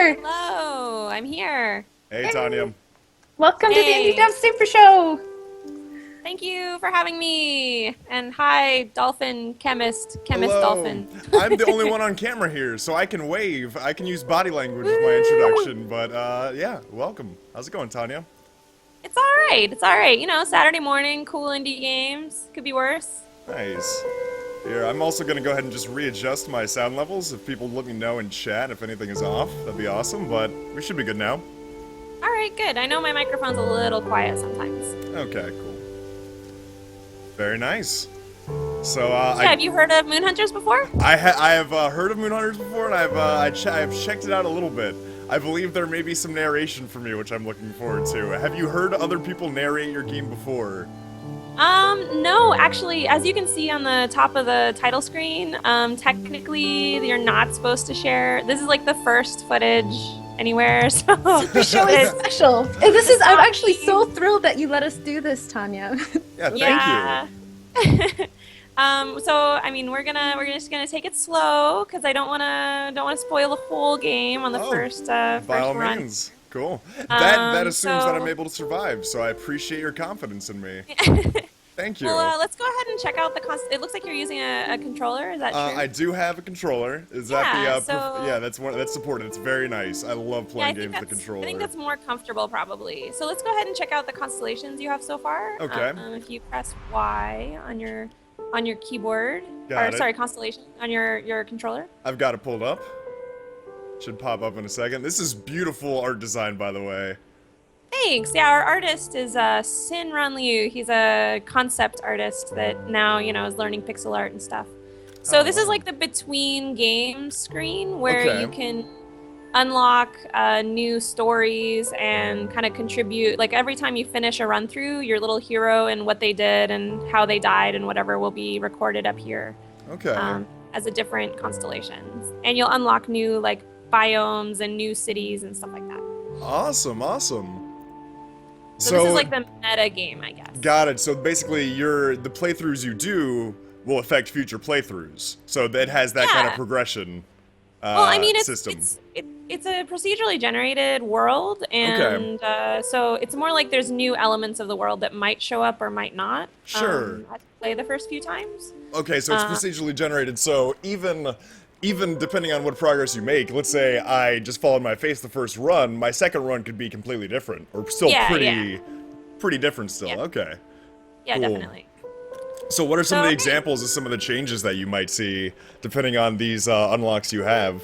here. Hello, I'm here. Hey, Tanya. Welcome to the Hey. Indie Dev Super Show. Thank you for having me. And hi, Dolphin Chemist Hello. Dolphin. I'm the only one on camera here, so I can wave. I can use body language with my Woo. introduction, but yeah, welcome. How's it going, Tanya? It's all right. It's all right. You know, Saturday morning, cool indie games. Could be worse. Nice. Here, I'm also going to go ahead and just readjust my sound levels. If people let me know in chat if anything is off, that'd be awesome, but we should be good now. All right, good. I know my microphone's a little quiet sometimes. Okay, cool. Very nice. So, Have you heard of Moon Hunters before? I have heard of Moon Hunters before, and I've checked it out a little bit. I believe there may be some narration from you, which I'm looking forward to. Have you heard other people narrate your game before? No, actually, as you can see on the top of the title screen, technically you're not supposed to share. This is like the first footage anywhere, so The show is special. And I'm actually so thrilled that you let us do this, Tanya. Yeah, thank you. So I mean, we're just gonna take it slow because I don't wanna spoil the whole game on the first By all run. means. Cool. That assumes that so- I'm able to survive, so I appreciate your confidence in me. Thank you. Well, let's go ahead and check out the It looks like you're using a controller. Is that true? I do have a controller. Is that Yeah, yeah, that's supported. It's very nice. I love playing games with the controller. I think that's more comfortable, probably. So let's go ahead and check out the constellations you have so far. Okay. If you press Y on your keyboard, Got it. constellation on your controller. I've got it pulled up. Should pop up in a second. This is beautiful art design, by the way. Thanks. Yeah, our artist is Sin Ran Liu. He's a concept artist that now is learning pixel art and stuff. So this is like the between games screen where you can unlock new stories and kind of contribute. Like every time you finish a run through, your little hero and what they did and how they died and whatever will be recorded up here. Okay. As a different constellations, and you'll unlock new like biomes and new cities and stuff like that. Awesome. So this is like the meta game, I guess. Got it. So basically, the playthroughs you do will affect future playthroughs. So it has that kind of progression. Well, I mean, system. it's a procedurally generated world, and so it's more like there's new elements of the world that might show up or might not. Sure. I play the first few times. Okay, so it's procedurally generated. So even depending on what progress you make, let's say I just followed my face the first run, my second run could be completely different, or still pretty different still. Yeah. Okay. Yeah, Cool. definitely. So what are some of the So- examples of some of the changes that you might see depending on these unlocks you have?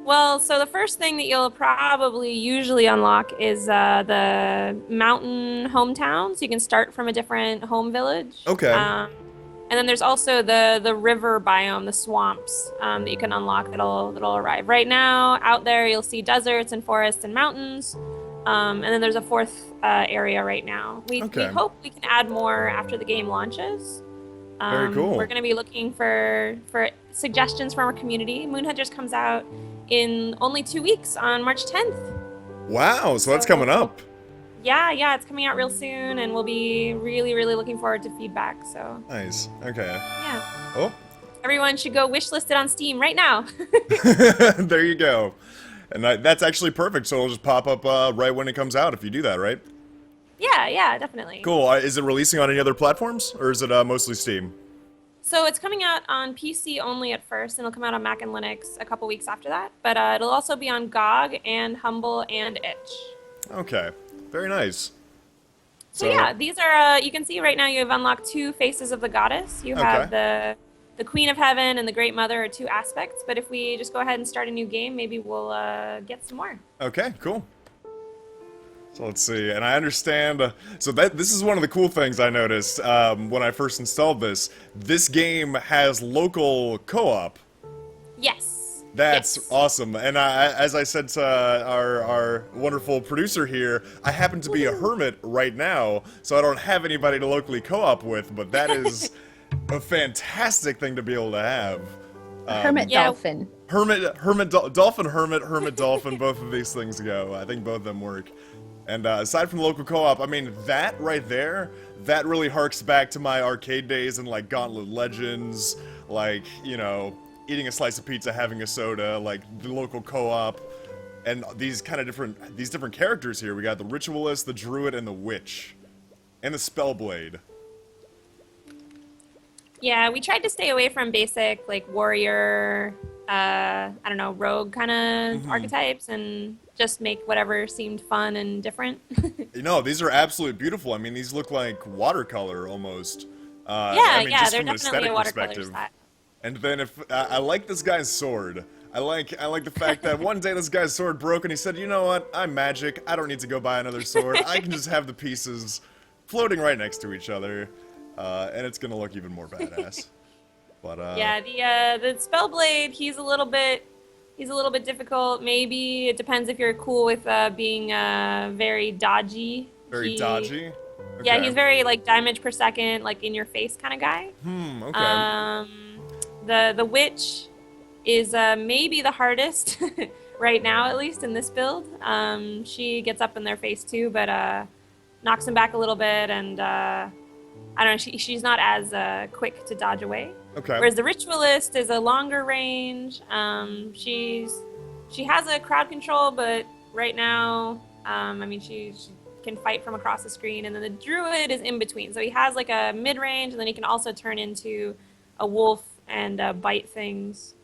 Well, so the first thing that you'll probably usually unlock is the mountain hometown. So you can start from a different home village. Okay. And then there's also the river biome, the swamps that you can unlock that'll arrive. Right now, out there you'll see deserts and forests and mountains. And then there's a fourth area right now. We hope we can add more after the game launches. Very cool. We're going to be looking for suggestions from our community. Moon Hunters comes out in only 2 weeks on March 10th. Wow, so that's coming up. Yeah, it's coming out real soon, and we'll be really, really looking forward to feedback. So Nice. Okay. yeah, Oh, everyone should go wishlist it on Steam right now. there you go. And that's actually perfect. So it'll just pop up right when it comes out if you do that, right? Yeah, definitely. Cool. Is it releasing on any other platforms, or is it mostly Steam? So it's coming out on PC only at first, and it'll come out on Mac and Linux a couple weeks after that. But it'll also be on GOG and Humble and Itch. Okay. Very nice. So yeah, these are, you can see right now you have unlocked 2 faces of the goddess. You have the Queen of Heaven and the Great Mother are 2 aspects, but if we just go ahead and start a new game, maybe we'll get some more. Okay, cool. So let's see, and I understand, so this is one of the cool things I noticed when I first installed this. This game has local co-op. Yes. That's Yes. awesome, and as I said to our wonderful producer here, I happen to be a hermit right now, so I don't have anybody to locally co-op with, but that is a fantastic thing to be able to have. Hermit dolphin. Hermit dolphin, both of these things go. I think both of them work. And aside from local co-op, I mean, that right there, that really harks back to my arcade days and like Gauntlet Legends, like, you know, eating a slice of pizza, having a soda, like the local co-op. And these different characters here. We got the Ritualist, the Druid, and the Witch. And the Spellblade. Yeah, we tried to stay away from basic, like, warrior, I don't know, rogue kind of archetypes and just make whatever seemed fun and different. You know, these are absolutely beautiful. I mean, these look like watercolor almost. Yeah, I mean, just they're from an definitely aesthetic a watercolor perspective. style. And then I like this guy's sword. I like the fact that one day this guy's sword broke and he said, you know what, I'm magic, I don't need to go buy another sword, I can just have the pieces floating right next to each other, and it's gonna look even more badass. But yeah, the Spellblade, he's a little bit difficult. Maybe it depends if you're cool with being very dodgy. Very dodgy? Okay. Yeah, he's very like damage per second, like in your face kind of guy. Okay. The Witch is maybe the hardest right now, at least in this build. She gets up in their face too, but knocks them back a little bit, and I don't know. She's not as quick to dodge away. Okay. Whereas the Ritualist is a longer range. She has a crowd control, but right now, I mean, she can fight from across the screen. And then the Druid is in between, so he has like a mid range, and then he can also turn into a wolf and bite things.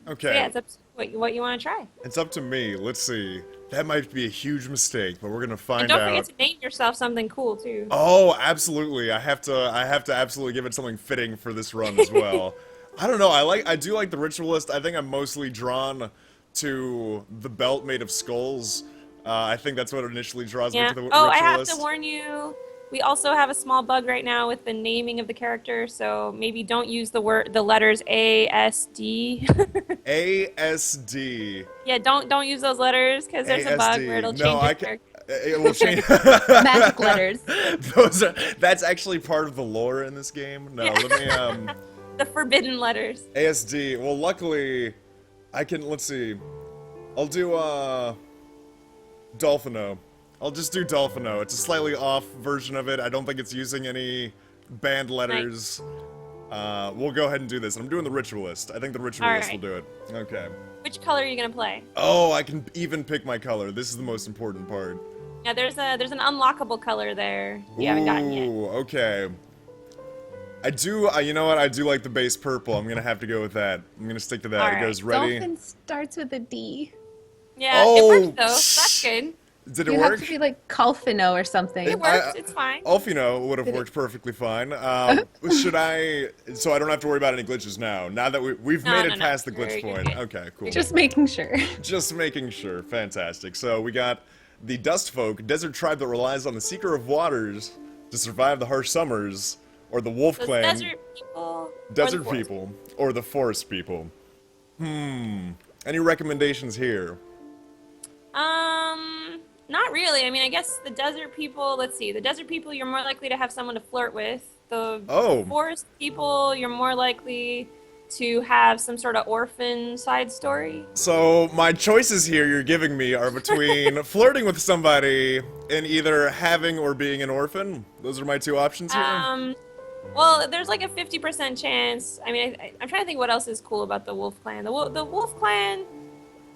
Okay. So yeah, it's up to what you want to try. It's up to me. Let's see. That might be a huge mistake, but we're gonna find And out. don't forget to name yourself something cool too. Oh, absolutely. I have to absolutely give it something fitting for this run as well. I don't know. I do like the Ritualist. I think I'm mostly drawn to the belt made of skulls. I think that's what initially draws me to the Ritualist. I have to warn you. We also have a small bug right now with the naming of the character, so maybe don't use the letters ASD. ASD. Yeah, don't use those letters because there's a bug where it'll change your character. It will change. Magic letters. That's actually part of the lore in this game. No, let me The forbidden letters. ASD. Well, luckily, I can. Let's see. I'll do Dolphino. I'll just do Dolphino. It's a slightly off version of it. I don't think it's using any banned letters. Nice. We'll go ahead and do this. I'm doing the Ritualist. I think the Ritualist will do it. Okay. Which color are you gonna play? Oh, I can even pick my color. This is the most important part. Yeah, there's an unlockable color there you haven't gotten yet. Ooh, okay. I do, you know what? I do like the base purple. I'm gonna have to go with that. I'm gonna stick to that. All It right. goes ready. Dolphin starts with a D. Yeah, Oh, it works though. That's good. Did it You work? have to be like Calfino or something. It works. It's fine. Alfino would have worked perfectly fine. Should I? So I don't have to worry about any glitches now. Now that we've made it past the glitch You're point. good. Okay, cool. Just making sure. Just making sure. Fantastic. So we got the Dust Folk, desert tribe that relies on the Seeker of Waters to survive the harsh summers, or the Wolf Those Clan. desert people. Desert people, or the forest people. Any recommendations here? Not really. I mean, I guess the desert people, let's see. The desert people, you're more likely to have someone to flirt with. The forest people, you're more likely to have some sort of orphan side story. So my choices here you're giving me are between flirting with somebody and either having or being an orphan. Those are my two options here. Well, there's like a 50% chance. I mean, I'm trying to think what else is cool about the Wolf Clan. The Wolf Clan,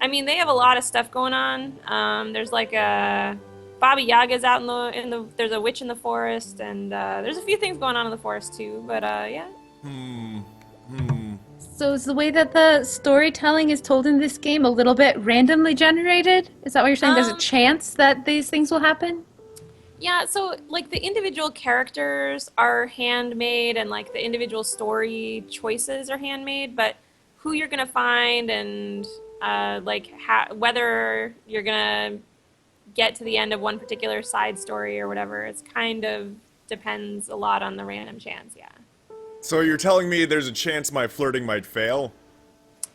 I mean, they have a lot of stuff going on. There's like a Baba Yaga's out in the there's a witch in the forest, and there's a few things going on in the forest too. But yeah. So is the way that the storytelling is told in this game a little bit randomly generated? Is that what you're saying? There's a chance that these things will happen? Yeah, so like the individual characters are handmade and like the individual story choices are handmade, but who you're gonna find and whether you're gonna get to the end of one particular side story or whatever, it's kind of depends a lot on the random chance, yeah. So you're telling me there's a chance my flirting might fail?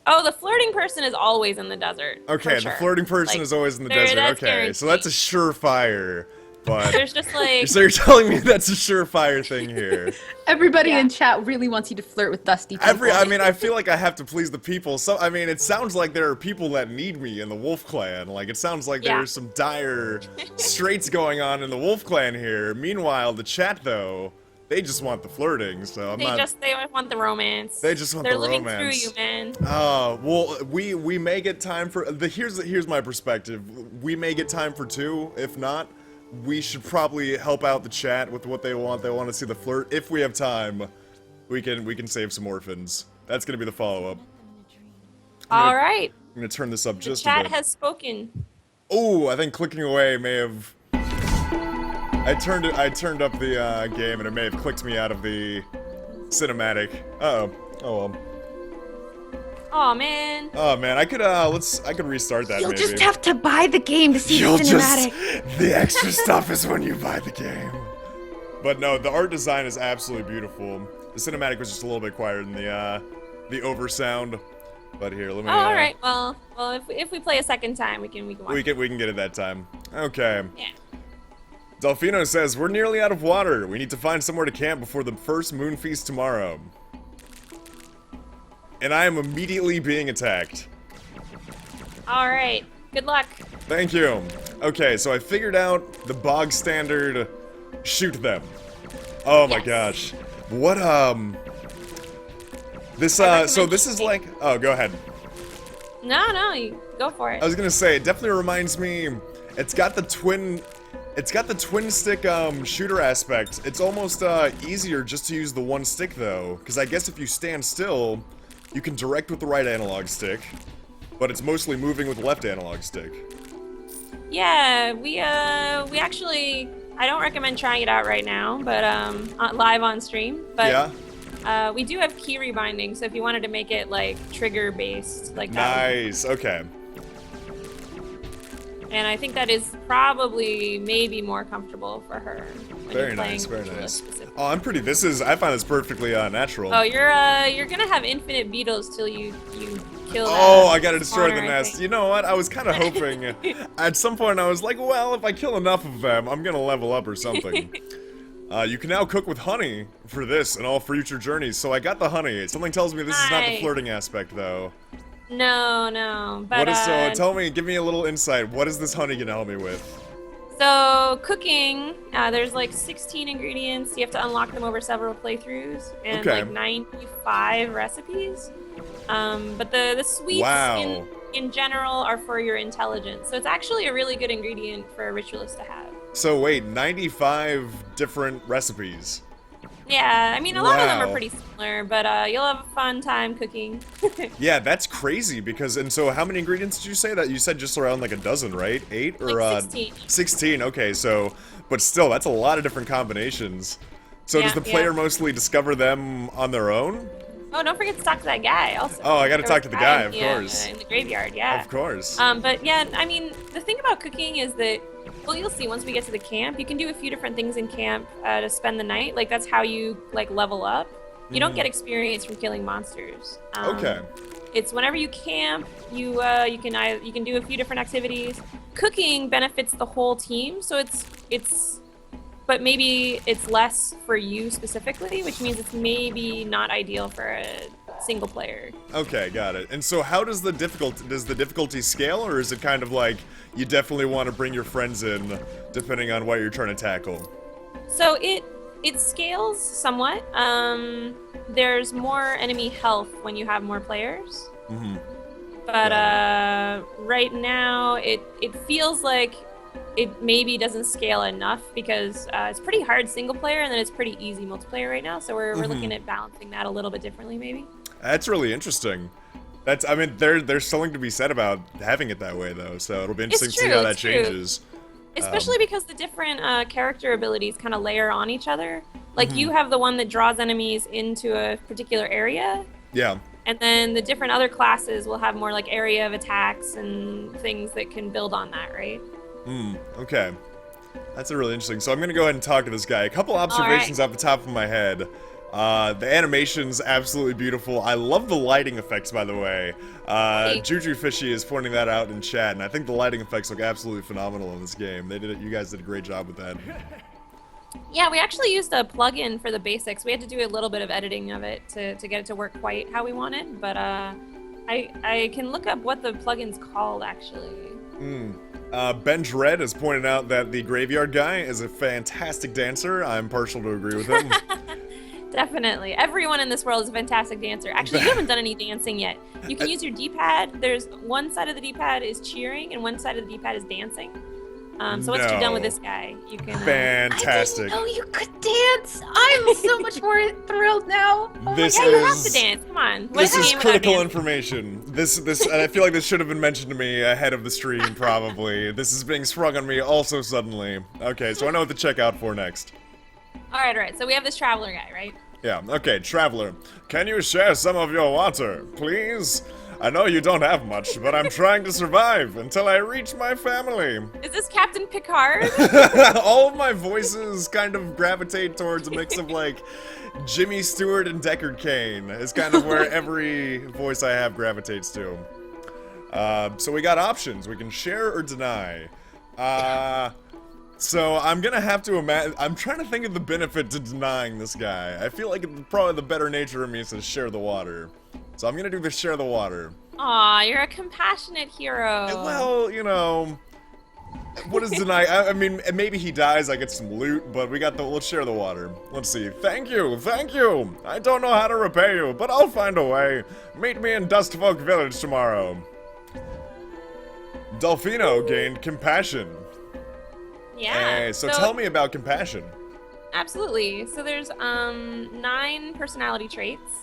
Oh, the flirting person is always in the desert. Okay, for sure. the flirting person is always in the desert. That's Okay, so that's a surefire. But there's just like so you're telling me that's a surefire thing here. Everybody in chat really wants you to flirt with Dusty people. I mean, I feel like I have to please the people. So, I mean, it sounds like there are people that need me in the Wolf Clan. Like, it sounds like there's some dire straits going on in the Wolf Clan here. Meanwhile, the chat, though, They just want the flirting, so I'm not... They want the romance. They just want They're the living romance. through you, man. Well, we may get time for... Here's my perspective. We may get time for 2. If not, we should probably help out the chat with what they want. They want to see the flirt. If we have time, we can save some orphans. That's going to be the follow-up. All right. I'm going to turn this up just a Chat bit. has spoken. Oh, I think clicking away may have... I turned up the game and it may have clicked me out of the cinematic. Uh-oh. Oh well. Oh man. Oh man, I could restart that You'll maybe. just have to buy the game to see You'll the cinematic. The extra stuff is when you buy the game. But no, the art design is absolutely beautiful. The cinematic was just a little bit quieter than the oversound. But here, let me. Oh, all right. Well, if we play a second time, we can watch. We can get it that time. Okay. Yeah. Delfino says, we're nearly out of water. We need to find somewhere to camp before the first moon feast tomorrow. And I am immediately being attacked. All right. Good luck. Thank you. Okay, so I figured out the bog standard shoot them. Oh my gosh. What, this, so this is like, oh, go ahead. No, you go for it. I was gonna say, it definitely reminds me, it's got the twin stick shooter aspect. It's almost easier just to use the one stick though, because I guess if you stand still, you can direct with the right analog stick, but it's mostly moving with the left analog stick. Yeah, we actually, I don't recommend trying it out right now, but live on stream. But yeah. We do have key rebinding, so if you wanted to make it like trigger based, like that. Nice. Okay. And I think that is probably maybe more comfortable for her. Very nice, very nice. Oh, I'm pretty. I find this perfectly natural. Oh, you're gonna have infinite beetles till you kill. Oh, I gotta destroy the nest. Thing. You know what? I was kind of hoping. At some point, I was like, well, if I kill enough of them, I'm gonna level up or something. You can now cook with honey for this and all future journeys. So I got the honey. Something tells me this is not the flirting aspect, though. No. But tell me, give me a little insight. What is this honey gonna help me with? So cooking, there's like 16 ingredients. You have to unlock them over several playthroughs and like 95 recipes. But the sweets in general are for your intelligence. So it's actually a really good ingredient for a ritualist to have. So wait, 95 different recipes. Yeah, I mean, a lot of them are pretty similar, but you'll have a fun time cooking. Yeah, that's crazy because, and so how many ingredients did you say that? You said just around like a dozen, right? 8 or like 16. 16, okay, so, but still, that's a lot of different combinations. So does the player mostly discover them on their own? Oh, don't forget to talk to that guy also. Oh, I gotta talk to the guy, of course. In the graveyard, yeah. Of course. But yeah, I mean, the thing about cooking is that, well, you'll see once we get to the camp, you can do a few different things in camp to spend the night. Like, that's how you, like, level up. You don't get experience from killing monsters. Okay. It's whenever you camp, you can do a few different activities. Cooking benefits the whole team, so but maybe it's less for you specifically, which means it's maybe not ideal for a single player. Okay, got it. And so how does the difficulty scale, or is it kind of like you definitely want to bring your friends in depending on what you're trying to tackle? So it scales somewhat. There's more enemy health when you have more players. Mm-hmm. But right now it feels like it maybe doesn't scale enough because it's pretty hard single player and then it's pretty easy multiplayer right now. So we're looking at balancing that a little bit differently maybe. That's really interesting. I mean, there's something to be said about having it that way though. So it'll be interesting to see how that changes. Especially because the different character abilities kind of layer on each other. Like you have the one that draws enemies into a particular area. Yeah. And then the different other classes will have more like area of attacks and things that can build on that, right? Okay. That's really interesting. So I'm gonna go ahead and talk to this guy. A couple observations off the top of my head. The animation's absolutely beautiful. I love the lighting effects, by the way. Juju Fishy is pointing that out in chat, and I think the lighting effects look absolutely phenomenal in this game. You guys did a great job with that. Yeah, we actually used a plugin for the basics. We had to do a little bit of editing of it to get it to work quite how we want it, but I can look up what the plugin's called, actually. Benj Red has pointed out that the graveyard guy is a fantastic dancer. I'm partial to agree with him. Definitely. Everyone in this world is a fantastic dancer. Actually, you haven't done any dancing yet. You can use your D-pad. There's one side of the D-pad is cheering, and one side of the D-pad is dancing. So once you're done with this guy, you can... Fantastic. I didn't know you could dance. I'm so much more thrilled now. Oh This Yeah, is... you have to dance. Come on. What This a is game without critical dancing? information. This, and I feel like this should have been mentioned to me ahead of the stream, probably. This is being sprung on me also suddenly. Okay, so I know what to check out for next. All right. So we have this traveler guy, right? Yeah, okay, Traveler. Can you share some of your water, please? I know you don't have much, but I'm trying to survive until I reach my family. Is this Captain Picard? All of my voices kind of gravitate towards a mix of, like, Jimmy Stewart and Deckard Cain is kind of where every voice I have gravitates to. So we got options. We can share or deny. So I'm gonna have to imagine. I'm trying to think of the benefit to denying this guy. I feel like probably the better nature of me is to share the water. So I'm gonna do the share the water. Aw, you're a compassionate hero. Well, you know, what is deny? I mean, maybe he dies. I get some loot, but let's share the water. Let's see. Thank you. I don't know how to repay you, but I'll find a way. Meet me in Dustfolk Village tomorrow. Delfino gained compassion. Yeah. Hey, so tell me about compassion. Absolutely. So there's 9 personality traits,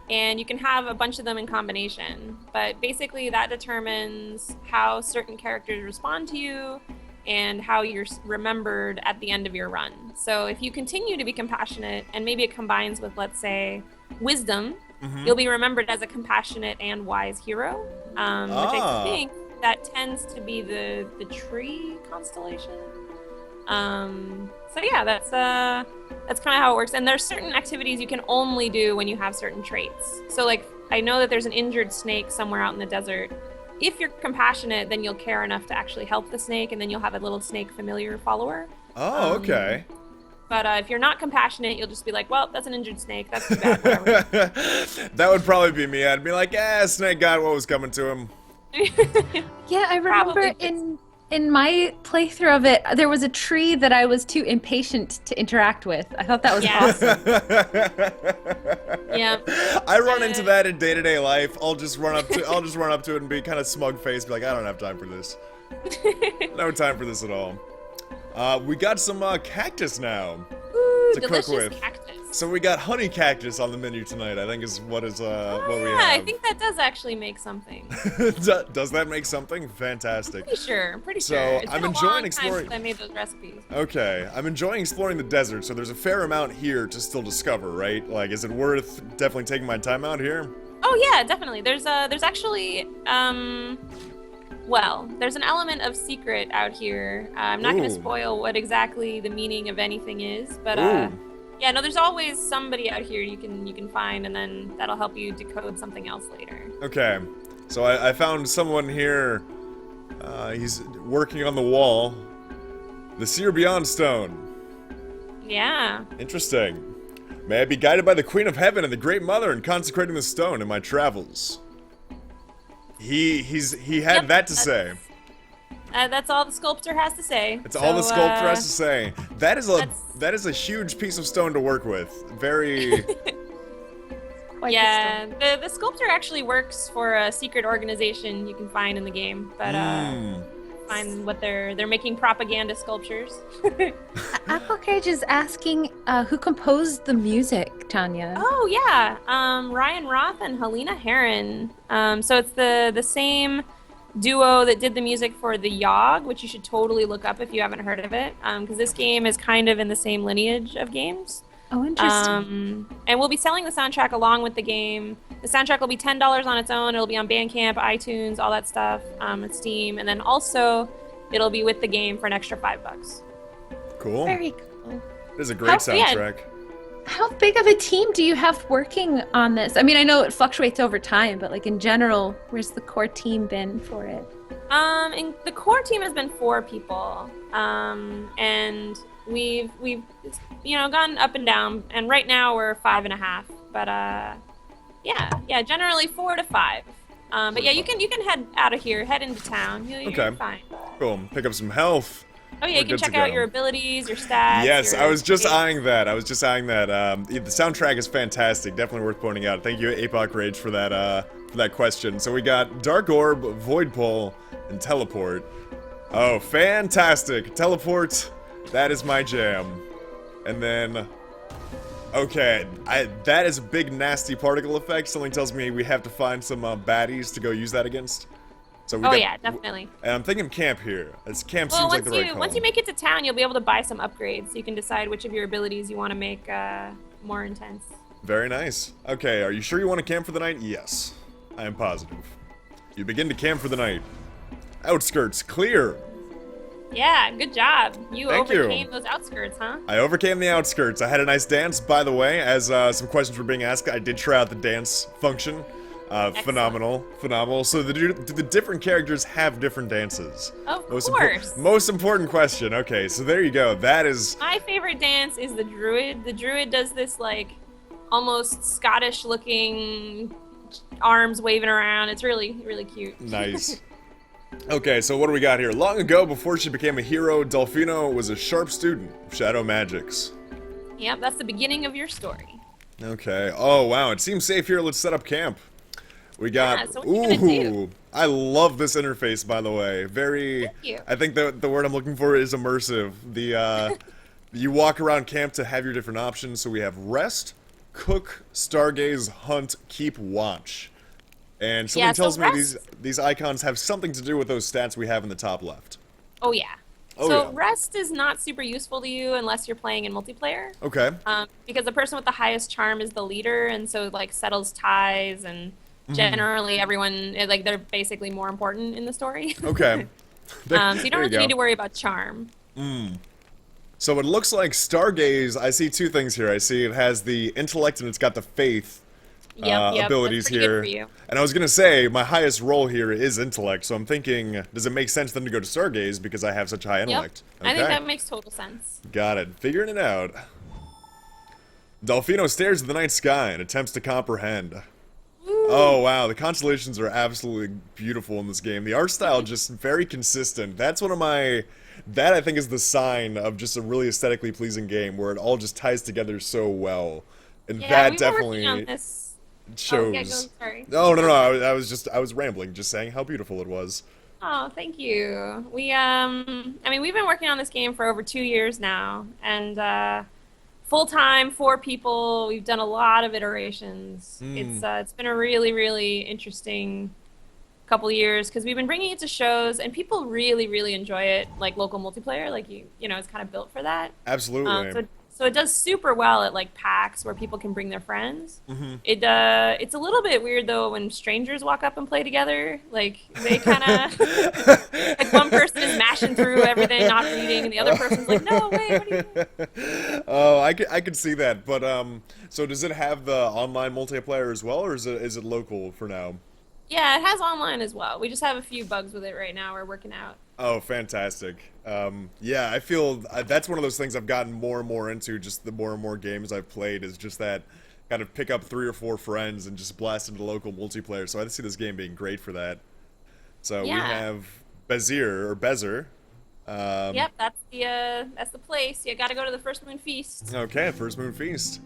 and you can have a bunch of them in combination. But basically, that determines how certain characters respond to you and how you're remembered at the end of your run. So if you continue to be compassionate, and maybe it combines with, let's say, wisdom, you'll be remembered as a compassionate and wise hero, which I think that tends to be the tree constellation. So yeah, that's kind of how it works. And there's certain activities you can only do when you have certain traits. So like, I know that there's an injured snake somewhere out in the desert. If you're compassionate, then you'll care enough to actually help the snake, and then you'll have a little snake familiar follower. Oh, okay. But if you're not compassionate, you'll just be like, well, that's an injured snake. That's too bad. Whatever. That would probably be me. I'd be like, yeah, snake got what was coming to him. Yeah, I remember in my playthrough of it, there was a tree that I was too impatient to interact with. I thought that was awesome. Yeah. I run into that in day-to-day life. I'll just run up to it and be kind of smug-faced, be like, I don't have time for this. No time for this at all. We got some cactus now to cook with. Cactus. So we got honey cactus on the menu tonight. I think is what we have. Yeah, I think that does actually make something. Does that make something? Fantastic. Pretty sure. So It's I'm been enjoying a long exploring. time since I made those recipes. Okay, I'm enjoying exploring the desert. So there's a fair amount here to still discover, right? Like, is it worth definitely taking my time out here? Oh yeah, definitely. There's actually well, there's an element of secret out here. I'm not going to spoil what exactly the meaning of anything is, but yeah, no, there's always somebody out here you can find, and then that'll help you decode something else later. Okay, so I found someone here. He's working on the wall. The Seer Beyond Stone. Yeah. Interesting. May I be guided by the Queen of Heaven and the Great Mother in consecrating the stone in my travels. He had that to say. That's all the sculptor has to say. It's all the sculptor has to say. That is a huge piece of stone to work with. Very. Yeah, the sculptor actually works for a secret organization you can find in the game, but find what they're making propaganda sculptures. Apple Cage is asking who composed the music, Tanya. Oh yeah, Ryan Roth and Helena Herron. So it's the same duo that did the music for the Yogg, which you should totally look up if you haven't heard of it, because this game is kind of in the same lineage of games. Oh, interesting. And we'll be selling the soundtrack along with the game. The soundtrack will be $10 on its own. It'll be on Bandcamp, iTunes, all that stuff, Steam, and then also it'll be with the game for an extra $5. Cool. Very cool. It is a great soundtrack. How big of a team do you have working on this? I mean, I know it fluctuates over time, but like in general, where's the core team been for it? And the core team has been 4 people, and we've gone up and down, and right now we're 5.5. But yeah, generally 4 to 5. But yeah, you can head out of here, head into town. You'll be fine. Cool. Pick up some health. Oh yeah, We're you can good to check out go. your abilities, your stats. Yes, your I was just traits. eyeing that. The soundtrack is fantastic. Definitely worth pointing out. Thank you, Apoc Rage, for that question. So we got Dark Orb, Void Pull, and Teleport. Oh, fantastic! Teleport. That is my jam. And then, okay, that is a big nasty particle effect. Something tells me we have to find some baddies to go use that against. So we Yeah, definitely. And I'm thinking camp here. As camp Well, seems like the right call. once you make it to town, you'll be able to buy some upgrades, so you can decide which of your abilities you want to make more intense. Very nice. Okay, are you sure you want to camp for the night? Yes, I am positive. You begin to camp for the night. Outskirts clear. Yeah, good job. You Thank you. overcame those outskirts, huh? I overcame the outskirts. I had a nice dance, by the way. As some questions were being asked, I did try out the dance function. Phenomenal. So do the different characters have different dances? Of course. Most important question. Okay, so there you go. That is... My favorite dance is the druid. The druid does this, like, almost Scottish-looking arms waving around. It's really, really cute. Nice. Okay, so what do we got here? Long ago, before she became a hero, Delfino was a sharp student of shadow magics. Yep, that's the beginning of your story. Okay. Oh, wow. It seems safe here. Let's set up camp. We got... Yeah, so what you gonna do? I love this interface, by the way. Very... Thank you. I think the word I'm looking for is immersive. The, you walk around camp to have your different options. So we have rest, cook, stargaze, hunt, keep, watch. And something tells me these icons have something to do with those stats we have in the top left. Oh, yeah. Oh, so yeah. rest is not super useful to you unless you're playing in multiplayer. Okay. Because the person with the highest charm is the leader, and so like settles ties, and generally everyone like they're basically more important in the story. Okay. So you don't really need to worry about charm. So it looks like Stargaze, I see two things here. I see it has the intellect and it's got the faith abilities that's pretty here. good for you. And I was gonna say, my highest roll here is intellect, so I'm thinking, does it make sense then to go to Stargaze because I have such high intellect? I think that makes total sense. Got it. Figuring it out. Delfino stares at the night sky and attempts to comprehend. Oh wow, the constellations are absolutely beautiful in this game. The art style just very consistent. That's one of my... That I think is the sign of just a really aesthetically pleasing game where it all just ties together so well. And that definitely on this. shows. Oh, yeah, sorry. No, I was rambling, just saying how beautiful it was. Oh, thank you. I mean, we've been working on this game for over 2 years now, and full-time, 4 people. We've done a lot of iterations. It's been a really, really interesting couple years because we've been bringing it to shows, and people really, really enjoy it. Like local multiplayer, like you know, it's kind of built for that. Absolutely. So it does super well at like PAX where people can bring their friends. It's a little bit weird though when strangers walk up and play together. Like they kind of like one person is mashing through everything, not reading, and the other person's like, "No, wait, what are you doing?" Oh, I could see that. But so does it have the online multiplayer as well, or is it local for now? Yeah, it has online as well. We just have a few bugs with it right now. We're working out. Oh, fantastic. Yeah, I feel that's one of those things I've gotten more and more into, just the more and more games I've played, is just that kind of pick up 3 or 4 friends and just blast into local multiplayer. So I see this game being great for that. So we have Bezer. Yep, that's the place. You got to go to the First Moon Feast. Okay, First Moon Feast.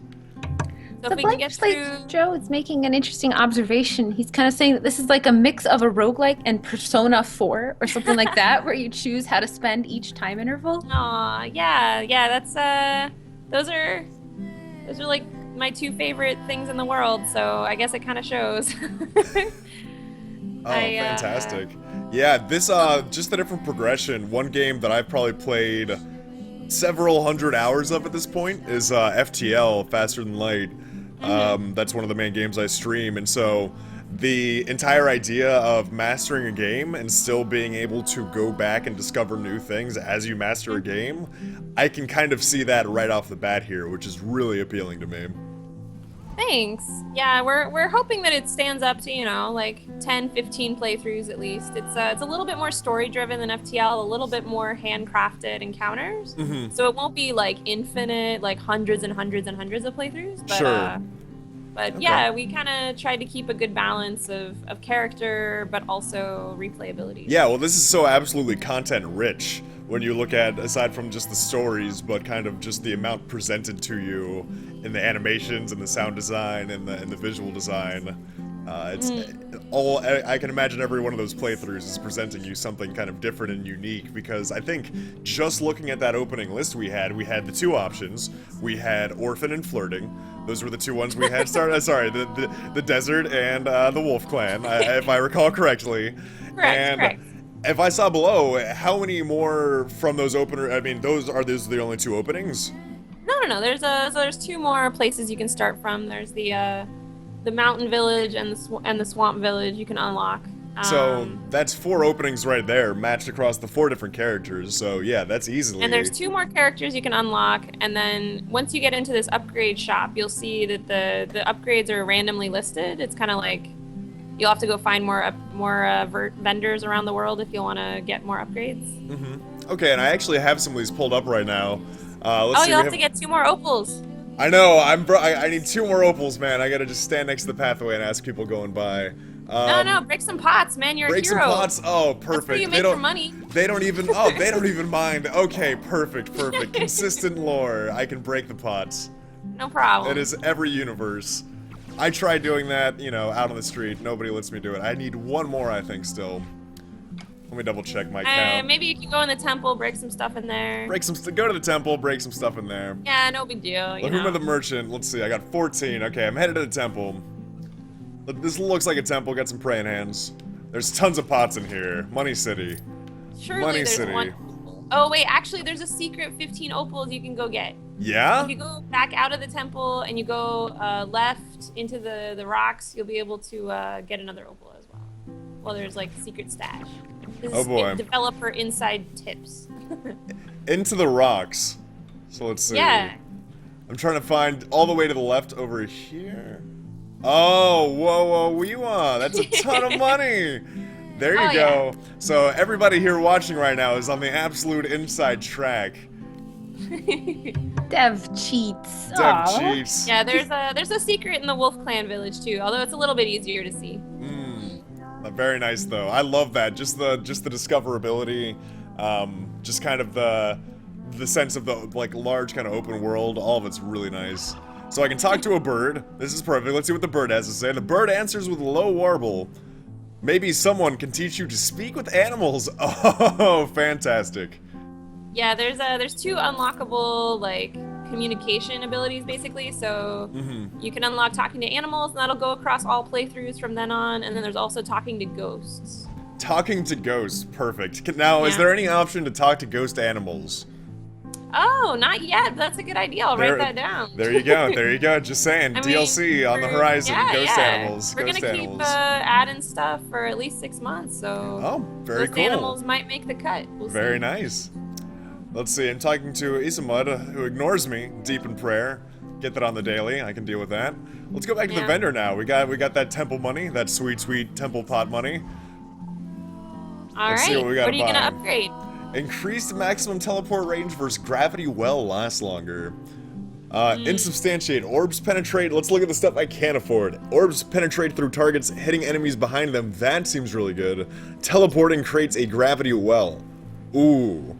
So if we can get through... Joe is making an interesting observation. He's kind of saying that this is like a mix of a roguelike and Persona 4 or something like that, where you choose how to spend each time interval. Aw, yeah, that's those are like my 2 favorite things in the world, so I guess it kind of shows. Fantastic. Yeah, this just the different progression. One game that I've probably played several hundred hours of at this point is FTL, Faster Than Light. That's one of the main games I stream, and so the entire idea of mastering a game and still being able to go back and discover new things as you master a game, I can kind of see that right off the bat here, which is really appealing to me. Thanks. Yeah, we're hoping that it stands up to, you know, like 10, 15 playthroughs at least. It's a little bit more story-driven than FTL, a little bit more handcrafted encounters. So it won't be like infinite, like hundreds and hundreds and hundreds of playthroughs. But, sure. But Okay. yeah, we kind of tried to keep a good balance of character, but also replayability. Yeah, well, this is so absolutely content rich when you look at, aside from just the stories, but kind of just the amount presented to you in the animations and the sound design and the visual design. It's all. I can imagine every one of those playthroughs is presenting you something kind of different and unique. Because I think just looking at that opening list we had the two options. We had orphan and flirting. Those were the two ones we had. Sorry, the desert and the wolf clan, if I recall correctly. Correct. If I saw below, how many more from those opener? I mean, those are the only two openings? No. There's two more places you can start from. There's the mountain village and the swamp village you can unlock. So that's 4 openings right there, matched across the 4 different characters. So yeah, that's easily. And there's 2 more characters you can unlock, and then once you get into this upgrade shop, you'll see that the upgrades are randomly listed. It's kind of like you'll have to go find more vendors around the world if you want to get more upgrades. Mm-hmm. Okay, and I actually have some of these pulled up right now. Let's see, you'll have to get 2 more opals. I know. I need 2 more opals, man. I gotta just stand next to the pathway and ask people going by. No, break some pots, man. You're a hero. Break some pots. Oh, perfect. That's where you make your money. They don't even. Oh, they don't even mind. Okay, perfect. Consistent lore. I can break the pots. No problem. It is every universe. I tried doing that, out on the street. Nobody lets me do it. I need 1 more, I think, still. Let me double check my count. Maybe you can go in the temple, break some stuff in there. Go to the temple, break some stuff in there. Yeah, no big deal. Look at the merchant. Let's see. I got 14. Okay, I'm headed to the temple. This looks like a temple. Got some praying hands. There's tons of pots in here. Money City. Surely Money there's City. 1 opal. Oh wait, actually, there's a secret 15 opals you can go get. Yeah? If you go back out of the temple and you go left into the rocks, you'll be able to get another opal as well. Well, there's like secret stash. This Oh boy. is developer inside tips. Into the rocks. So let's see. Yeah. I'm trying to find all the way to the left over here. Oh, whoa, wee-wah. That's a ton of money. There you go. Yeah. So everybody here watching right now is on the absolute inside track. Dev cheats. Dev Aw. cheats. Yeah, there's a secret in the Wolf Clan village too, although it's a little bit easier to see. Very nice though. I love that. Just the discoverability, just kind of the sense of the large kind of open world. All of it's really nice. So I can talk to a bird. This is perfect. Let's see what the bird has to say. The bird answers with a low warble. Maybe someone can teach you to speak with animals. Oh, fantastic. Yeah, there's 2 unlockable communication abilities basically. So you can unlock talking to animals, and that'll go across all playthroughs from then on. And then there's also talking to ghosts. Talking to ghosts, perfect. Now, is there any option to talk to ghost animals? Oh, not yet. That's a good idea. I'll write that down. There you go. There you go. Just saying. DLC on the horizon. Ghost animals. We're gonna keep adding stuff for at least 6 months. So very ghost cool. animals might make the cut. We'll Very see. nice. Let's see. I'm talking to Isamud, who ignores me deep in prayer. Get that on the daily. I can deal with that. Let's go back to the vendor now. We got that temple money. That sweet temple pot money. All Let's right. see what we gotta What are you buy. gonna upgrade? Increased maximum teleport range versus gravity well lasts longer. Insubstantiate. Orbs penetrate. Let's look at the stuff I can't afford. Orbs penetrate through targets, hitting enemies behind them. That seems really good. Teleporting creates a gravity well. Ooh,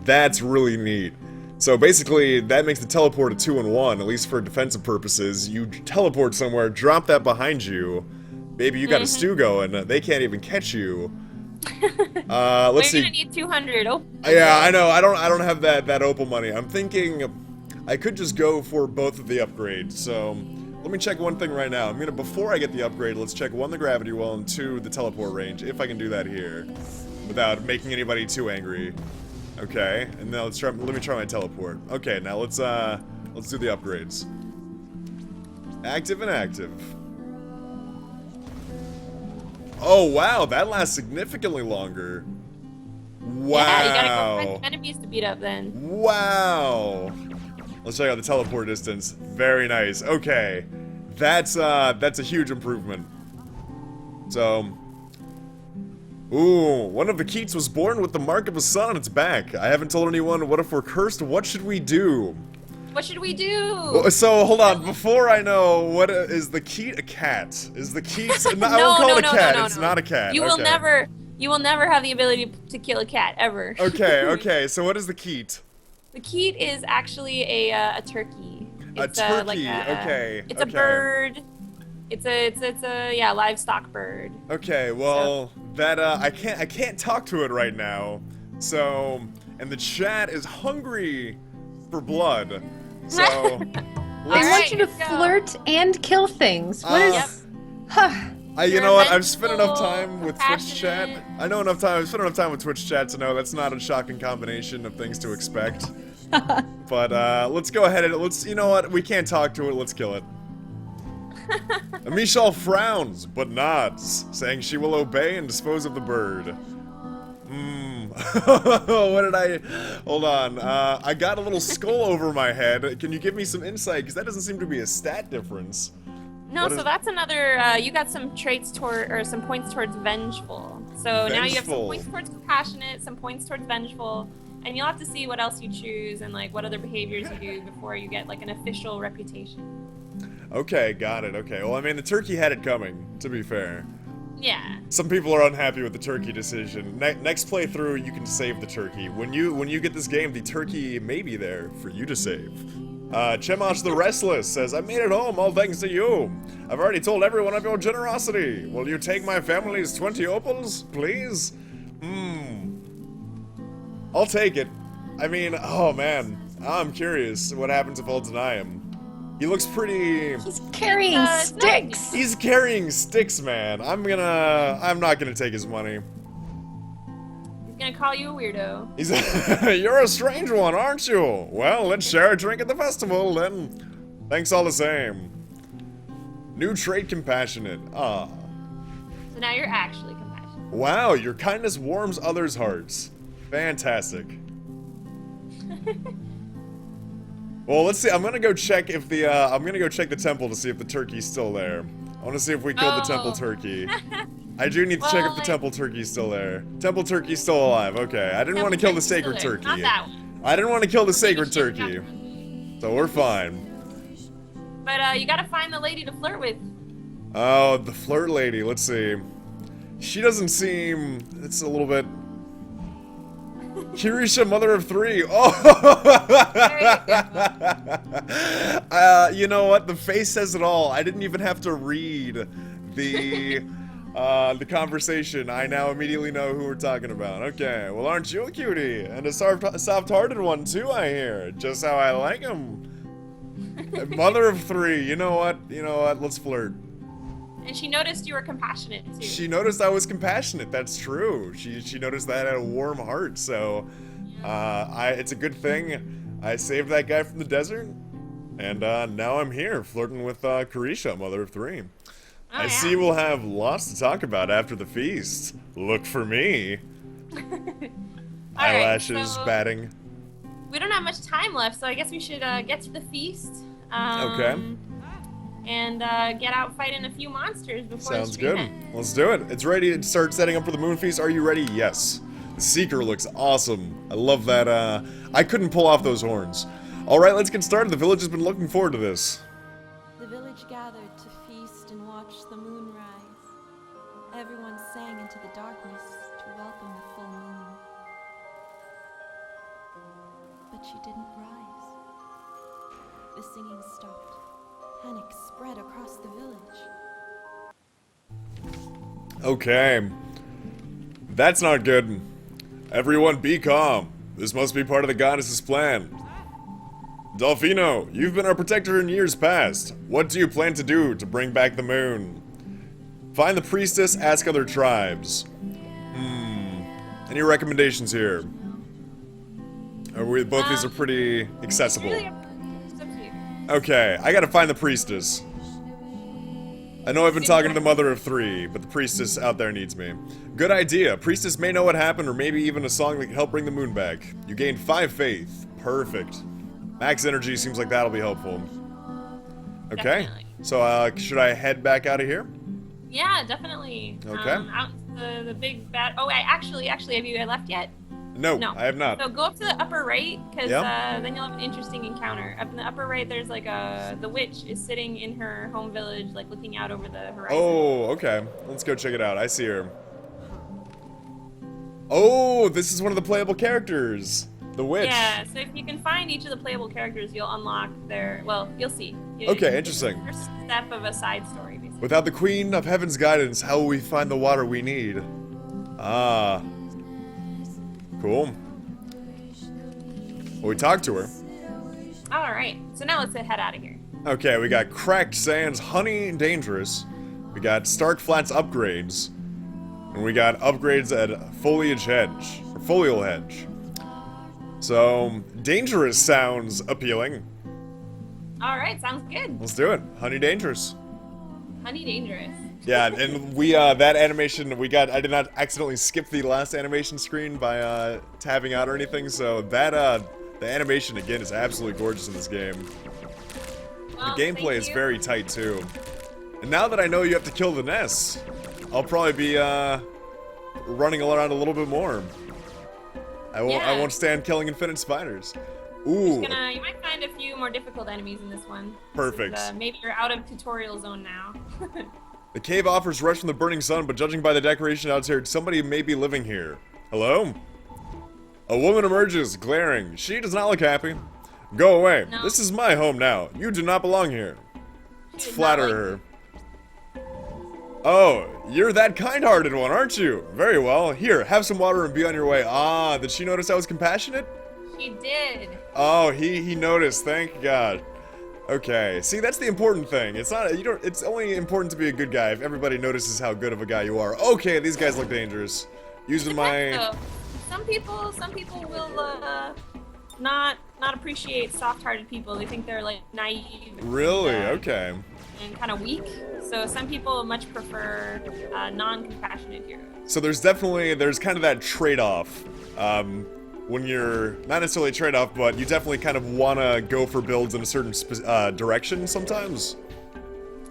that's really neat. So basically, that makes the teleport a 2-in-1, at least for defensive purposes. You teleport somewhere, drop that behind you. Maybe you got a stew going. They can't even catch you. Let's see. We're gonna need 200. Oh. Yeah, I know. I don't have that opal money. I'm thinking I could just go for both of the upgrades. So let me check one thing right now. Before I get the upgrade, let's check 1, the gravity well, and 2, the teleport range, if I can do that here without making anybody too angry. Okay, and now let me try my teleport. Okay, now let's do the upgrades. Active and active. Oh wow, that lasts significantly longer. Wow. Yeah, you gotta go find some enemies to beat up then. Wow. Let's check out the teleport distance. Very nice. Okay. That's a huge improvement. So, ooh, one of the Keats was born with the mark of a sun on its back. I haven't told anyone. What if we're cursed? What should we do? What should we do? So hold on, before I know, what is the Keat a cat? Is the Keat? No, I won't call it a cat. It's not a cat. You will never have the ability to kill a cat ever. Okay. So what is the Keat? The Keat is actually a turkey. It's a turkey. It's a bird. It's a livestock bird. Okay, well that I can't talk to it right now. So, and the chat is hungry for blood. So I want you to flirt and kill things. What is? You know what? I've spent enough time with Twitch chat. I know enough time. I've spent enough time with Twitch chat to know that's not a shocking combination of things to expect. But let's go ahead and you know what? We can't talk to it. Let's kill it. Michelle frowns, but nods, saying she will obey and dispose of the bird. What did I... Hold on. I got a little skull over my head. Can you give me some insight? Because that doesn't seem to be a stat difference. No, so that's another... you got some traits some points towards vengeful. So now you have some points towards compassionate, some points towards vengeful, and you'll have to see what else you choose and like what other behaviors you do before you get like an official reputation. Okay, got it. Okay, well, I mean, the turkey had it coming, to be fair. Yeah. Some people are unhappy with the turkey decision. Next playthrough, you can save the turkey. When you get this game, the turkey may be there for you to save. Chemosh the Restless says, I made it home, all thanks to you. I've already told everyone of your generosity. Will you take my family's 20 opals, please? I'll take it. I mean, oh man, I'm curious what happens if I'll deny him. He looks pretty... He's carrying sticks! He's carrying sticks, man. I'm not gonna take his money. He's gonna call you a weirdo. He's You're a strange one, aren't you? Well, let's share a drink at the festival, then. Thanks all the same. New trait, compassionate. Ah. So now you're actually compassionate. Wow, your kindness warms others' hearts. Fantastic. Well, let's see. I'm gonna go check if the the temple to see if the turkey's still there. I want to see if we killed the temple turkey. I do need to check if the temple turkey's still there. Temple turkey's still alive. Okay. I didn't want to kill the sacred turkey. Not that one. I didn't want to kill the sacred turkey. So we're fine. But you gotta find the lady to flirt with. Oh, the flirt lady. Let's see. She doesn't seem... It's a little bit... Kirisha, mother of three. Oh! You know what? The face says it all. I didn't even have to read the conversation. I now immediately know who we're talking about. Okay, well, aren't you a cutie? And a soft-hearted one, too, I hear. Just how I like him. Mother of three. You know what? Let's flirt. And she noticed you were compassionate, too. She noticed I was compassionate, that's true. She noticed that I had a warm heart, so... it's a good thing I saved that guy from the desert. And now I'm here, flirting with Kirisha, mother of three. Oh, I see we'll have lots to talk about after the feast. Look for me. Eyelashes batting. We don't have much time left, so I guess we should get to the feast. Okay. And get out fighting a few monsters before Sounds good. Let's do it. It's ready to start setting up for the moon feast. Are you ready? Yes. The Seeker looks awesome. I love that. I couldn't pull off those horns. All right, let's get started. The village has been looking forward to this. The village gathered to feast and watch the moon rise. Everyone sang into the darkness to welcome the full moon. But she didn't rise. The singing stopped. Panic spread across the village. Okay. That's not good. Everyone be calm. This must be part of the goddess's plan. Delfino, you've been our protector in years past. What do you plan to do to bring back the moon? Find the priestess, ask other tribes. Any recommendations here? Both these are pretty accessible. Okay, I gotta find the priestess. I know I've been talking to the mother of three, but the priestess out there needs me. Good idea. Priestess may know what happened, or maybe even a song that can help bring the moon back. You gained 5 faith. Perfect. Max energy seems like that'll be helpful. Okay. Definitely. So, should I head back out of here? Yeah, definitely. Okay. Out to the big bad... Oh, actually, have you left yet? No, No. I have not. So go up to the upper right, because then you'll have an interesting encounter. Up in the upper right, there's like the witch is sitting in her home village, like looking out over the horizon. Oh, okay. Let's go check it out. I see her. Oh, this is one of the playable characters. The witch. Yeah, so if you can find each of the playable characters, you'll unlock their, well, you'll see. Okay, interesting. First step of a side story, basically. Without the Queen of Heaven's guidance, how will we find the water we need? Ah. Cool. Well, we talked to her. Alright, so now let's head out of here. Okay, we got Cracked Sands, Honey, Dangerous. We got Stark Flats upgrades. And we got upgrades at Foliage Hedge. Or Folial Hedge. So, Dangerous sounds appealing. Alright, sounds good. Let's do it. Honey Dangerous. Honey Dangerous. Yeah, and we, that animation, we got, I did not accidentally skip the last animation screen by, tabbing out or anything, so that, the animation, again, is absolutely gorgeous in this game. Well, The gameplay is very tight, too. And now that I know you have to kill the nests, I'll probably be, running around a little bit more. I won't stand killing infinite spiders. Ooh. You might find a few more difficult enemies in this one. Perfect. Maybe you're out of tutorial zone now. The cave offers rest from the burning sun, but judging by the decoration outside, somebody may be living here. Hello? A woman emerges, glaring. She does not look happy. Go away. No. This is my home now. You do not belong here. Let's flatter her. Oh, you're that kind-hearted one, aren't you? Very well. Here, have some water and be on your way. Ah, did she notice I was compassionate? She did. Oh, he noticed. Thank God. Okay. See, that's the important thing. It's not, it's only important to be a good guy if everybody notices how good of a guy you are. Okay, these guys look dangerous. Using my... Some people will, not appreciate soft-hearted people. They think they're, like, naive. Really? Okay. And kind of weak. So some people much prefer non-compassionate heroes. So there's kind of that trade-off. When you're, not necessarily a trade-off, but you definitely kind of want to go for builds in a certain direction sometimes.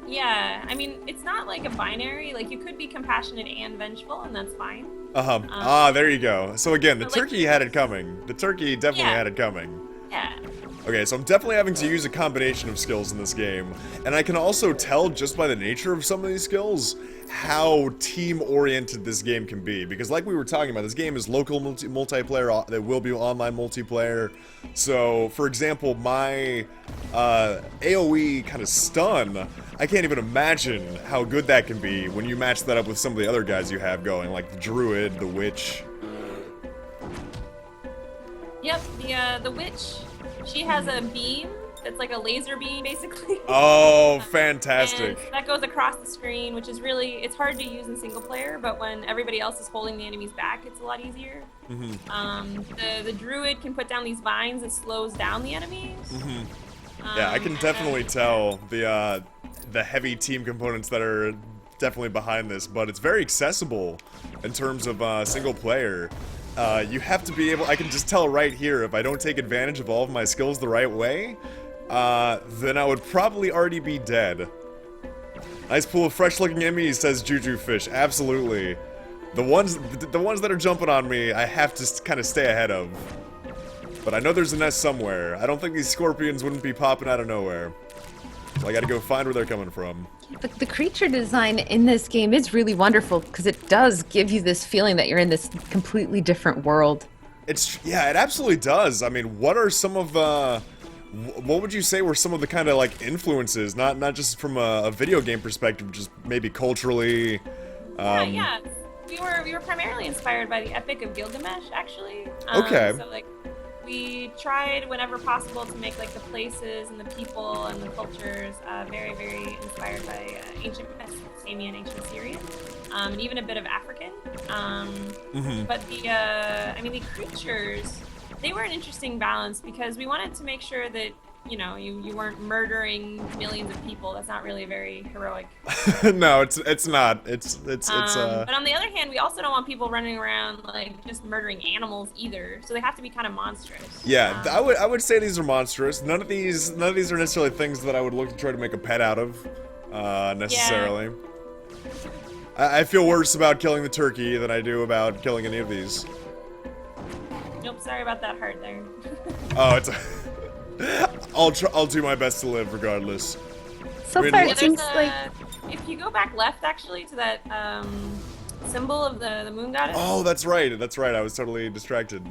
Yeah, I mean, it's not like a binary. Like, you could be compassionate and vengeful, and that's fine. There you go. So again, the turkey had it coming. The turkey definitely had it coming. Yeah. Okay, so I'm definitely having to use a combination of skills in this game, and I can also tell just by the nature of some of these skills how team-oriented this game can be, because like we were talking about, this game is local multiplayer, there will be online multiplayer. So, for example, my AoE kind of stun, I can't even imagine how good that can be when you match that up with some of the other guys you have going, like the Druid, the Witch. Yep, the witch, she has a beam that's like a laser beam, basically. Oh, fantastic. And that goes across the screen, which is really, it's hard to use in single player, but when everybody else is holding the enemies back, it's a lot easier. The druid can put down these vines that slows down the enemies. Yeah, I can definitely tell the heavy team components that are definitely behind this, but it's very accessible in terms of single player. You have to be able, I can just tell right here, if I don't take advantage of all of my skills the right way, then I would probably already be dead. Nice pool of fresh-looking enemies, says Juju Fish. Absolutely. The ones that are jumping on me, I have to kind of stay ahead of. But I know there's a nest somewhere. I don't think these scorpions wouldn't be popping out of nowhere. So I gotta go find where they're coming from. The creature design in this game is really wonderful because it does give you this feeling that you're in this completely different world. Yeah, it absolutely does. I mean, what are some of the... What would you say were some of the kind of, like, influences? Not just from a video game perspective, just maybe culturally... Yeah. We were primarily inspired by the Epic of Gilgamesh, actually. Okay. So, like, we tried whenever possible to make, like, the places and the people and the cultures very, very inspired by ancient Mesopotamian, ancient Syrian, and even a bit of African. But the creatures, they were an interesting balance because we wanted to make sure that, you know, you weren't murdering millions of people. That's not really very heroic. No, it's not. It's But on the other hand, we also don't want people running around like just murdering animals either. So they have to be kind of monstrous. Yeah, I would say these are monstrous. None of these are necessarily things that I would look to try to make a pet out of, necessarily. Yeah. I feel worse about killing the turkey than I do about killing any of these. Nope, sorry about that heart there. Oh, it's. I'll do my best to live regardless. So Wait, far, what- it seems like if you go back left, actually, to that symbol of the moon goddess. Oh, that's right. That's right. I was totally distracted.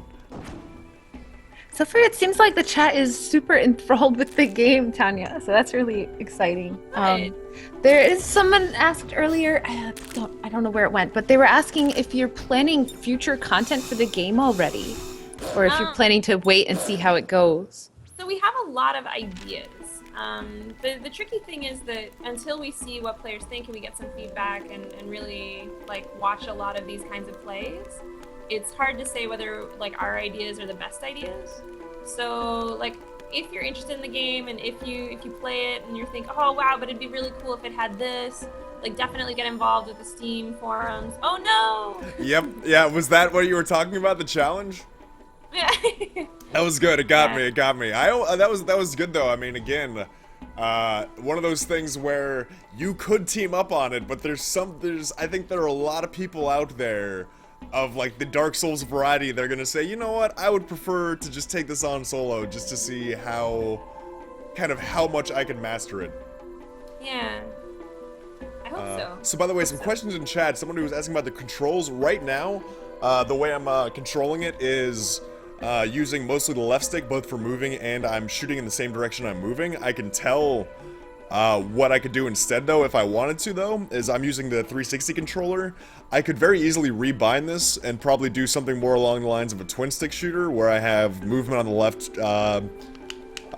so far it seems like the chat is super enthralled with the game, Tanya. So that's really exciting. Good. There is someone asked earlier. I don't know where it went, but they were asking if you're planning future content for the game already, or if you're planning to wait and see how it goes. So we have a lot of ideas. The tricky thing is that until we see what players think and we get some feedback and really like watch a lot of these kinds of plays, it's hard to say whether like our ideas are the best ideas. So like if you're interested in the game and if you play it and you think, oh wow, but it'd be really cool if it had this, like definitely get involved with the Steam forums. Oh no! Yep. Yeah. Was that what you were talking about? The challenge? Yeah. That was good. It got Yeah. me. It got me. That was good though. I mean, again, one of those things where you could team up on it, but I think there are a lot of people out there of like the Dark Souls variety. They're gonna say, you know what? I would prefer to just take this on solo, just to see how much I can master it. Yeah. I hope so. So by the way, some questions in chat. Someone who was asking about the controls right now. The way I'm controlling it is using mostly the left stick, both for moving and I'm shooting in the same direction I'm moving. I can tell what I could do instead, though, if I wanted to, though, is I'm using the 360 controller. I could very easily rebind this and probably do something more along the lines of a twin stick shooter, where I have movement on the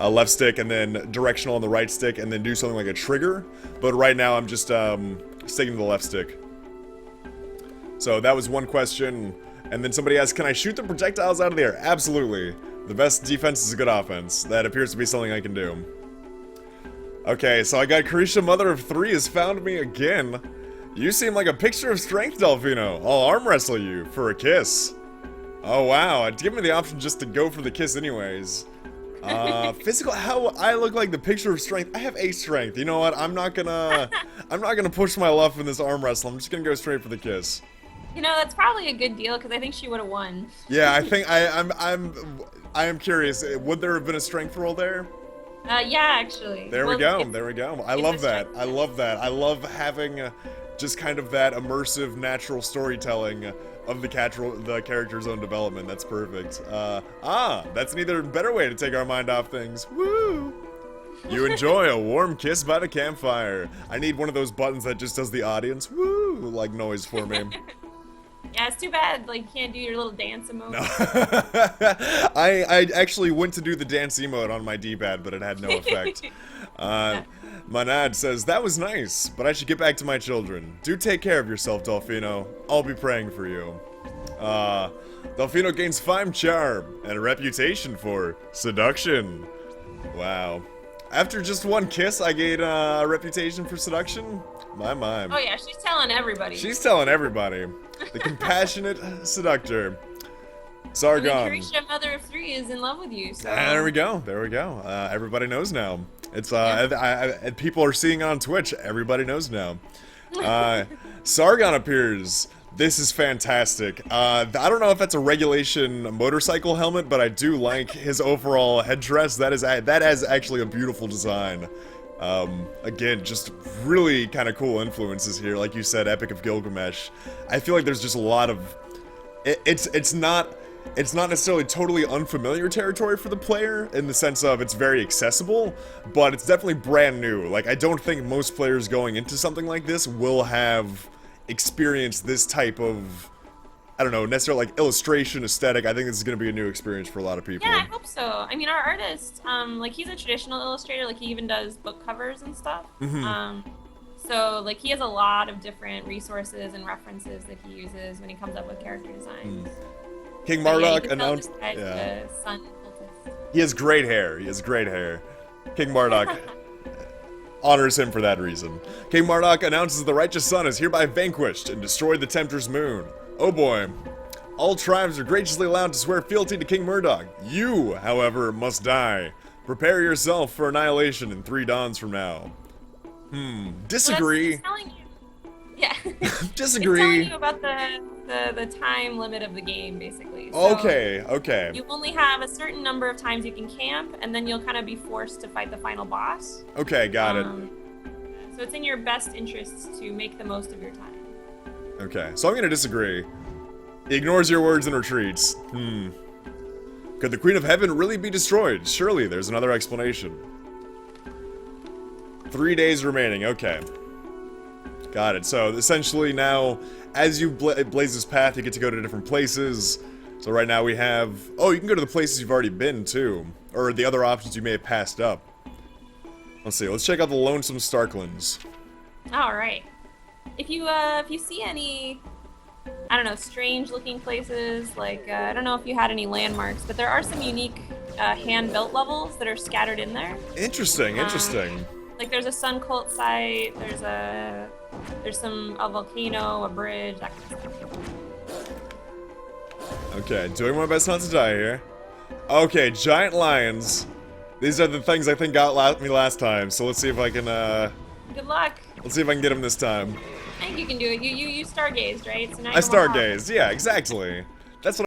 left stick and then directional on the right stick, and then do something like a trigger. But right now I'm just sticking to the left stick. So that was one question. And then somebody asked, can I shoot the projectiles out of the air? Absolutely. The best defense is a good offense. That appears to be something I can do. Okay, so I got Carisha, Mother of Three, has found me again. You seem like a picture of strength, Delfino. I'll arm wrestle you for a kiss. Oh wow, give me the option just to go for the kiss anyways. Physical, how I look like the picture of strength. I have 8 strength. You know what? I'm not gonna push my luck in this arm wrestle. I'm just gonna go straight for the kiss. You know, that's probably a good deal because I think she would have won. Yeah, I think I am curious. Would there have been a strength roll there? Yeah, actually. There we go. There we go. I love that. I love that. I love having just kind of that immersive, natural storytelling of the character's own development. That's perfect. That's an even better way to take our mind off things. Woo! You enjoy a warm kiss by the campfire. I need one of those buttons that just does the audience woo like noise for me. Yeah, it's too bad, like, you can't do your little dance emote. No. I actually went to do the dance emote on my D-pad, but it had no effect. Manad says, that was nice, but I should get back to my children. Do take care of yourself, Delfino. I'll be praying for you. Delfino gains 5 charm and a reputation for seduction. Wow. After just one kiss, I gained a reputation for seduction? My. Oh yeah, she's telling everybody. She's telling everybody. The compassionate seductor. Sargon. I mean, Carisha, Mother of Three, is in love with you, so... There we go. There we go. Everybody knows now. It's people are seeing it on Twitch. Everybody knows now. Sargon appears. This is fantastic. I don't know if that's a regulation motorcycle helmet, but I do like his overall headdress. That is actually a beautiful design. Again, just really kind of cool influences here. Like you said, Epic of Gilgamesh. I feel like there's just a lot of... It's not necessarily totally unfamiliar territory for the player, in the sense of it's very accessible, but it's definitely brand new. Like, I don't think most players going into something like this will have experienced this type of, I don't know, necessarily like illustration aesthetic. I think this is going to be a new experience for a lot of people. Yeah, I hope so. I mean, our artist, like, he's a traditional illustrator. Like, he even does book covers and stuff. So, like, he has a lot of different resources and references that he uses when he comes up with character designs. King But Marduk yeah, announced... the sun cultist. He has great hair. He has great hair. King Marduk honors him for that reason. King Marduk announces the righteous sun is hereby vanquished and destroyed the Tempter's moon. Oh boy. All tribes are graciously allowed to swear fealty to King Marduk. You, however, must die. Prepare yourself for annihilation in 3 dawns from now. Disagree. Well, it's telling you, yeah. Disagree. It's telling you about the time limit of the game, basically. So Okay. you only have a certain number of times you can camp, and then you'll kind of be forced to fight the final boss. Okay, got it. So it's in your best interests to make the most of your time. Okay, so I'm gonna disagree. He ignores your words and retreats. Could the Queen of Heaven really be destroyed? Surely there's another explanation. 3 days remaining, okay. Got it. So essentially now, as you blaze this path, you get to go to different places. So right now we have... Oh, you can go to the places you've already been, too. Or the other options you may have passed up. Let's see, let's check out the Lonesome Starklands. Alright. If you see any, I don't know, strange looking places, like, I don't know if you had any landmarks, but there are some unique hand-built levels that are scattered in there. Interesting. Like there's a sun cult site, there's a volcano, a bridge, that kind of stuff. Okay, doing my best not to die here. Okay, giant lions. These are the things I think got me last time, so let's see if I can, Good luck. let's see if I can get them this time. I think you can do it. You stargazed, right? So now I stargazed, yeah, exactly. That's what